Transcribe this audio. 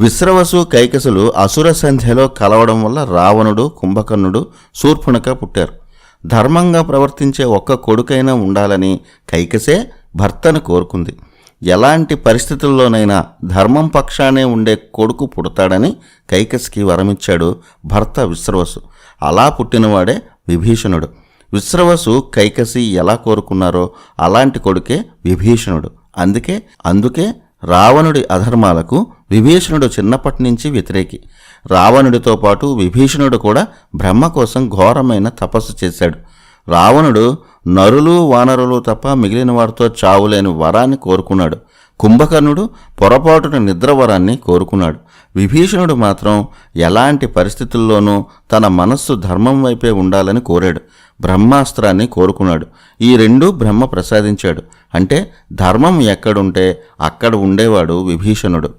విశ్రవసు కైకసులు అసుర సంధ్యలో కలవడం వల్ల రావణుడు, కుంభకర్ణుడు, శూర్పణఖ పుట్టారు. ధర్మంగా ప్రవర్తించే ఒక్క కొడుకైనా ఉండాలని కైకసే భర్తను కోరుకుంది. ఎలాంటి పరిస్థితుల్లోనైనా ధర్మం పక్షానే ఉండే కొడుకు పుడతాడని కైకసికి వరమిచ్చాడు భర్త విశ్రవసు. అలా పుట్టినవాడే విభీషణుడు. విశ్రవసు కైకసి ఎలా కోరుకున్నారో అలాంటి కొడుకే విభీషణుడు. అందుకే రావణుడి అధర్మాలకు విభీషణుడు చిన్నప్పటి నుంచి వ్యతిరేకి. రావణుడితో పాటు విభీషణుడు కూడా బ్రహ్మ కోసం ఘోరమైన తపస్సు చేశాడు. రావణుడు నరులు, వానరులు తప్ప మిగిలిన వారితో చావులేని వరాన్ని కోరుకున్నాడు. కుంభకర్ణుడు పొరపాటున నిద్ర వరాన్ని కోరుకున్నాడు. విభీషణుడు మాత్రం ఎలాంటి పరిస్థితుల్లోనూ తన మనస్సు ధర్మం వైపే ఉండాలని కోరాడు. బ్రహ్మాస్త్రాన్ని కోరుకున్నాడు. ఈ రెండూ బ్రహ్మ ప్రసాదించాడు. అంటే ధర్మం ఎక్కడుంటే అక్కడ ఉండేవాడు విభీషణుడు.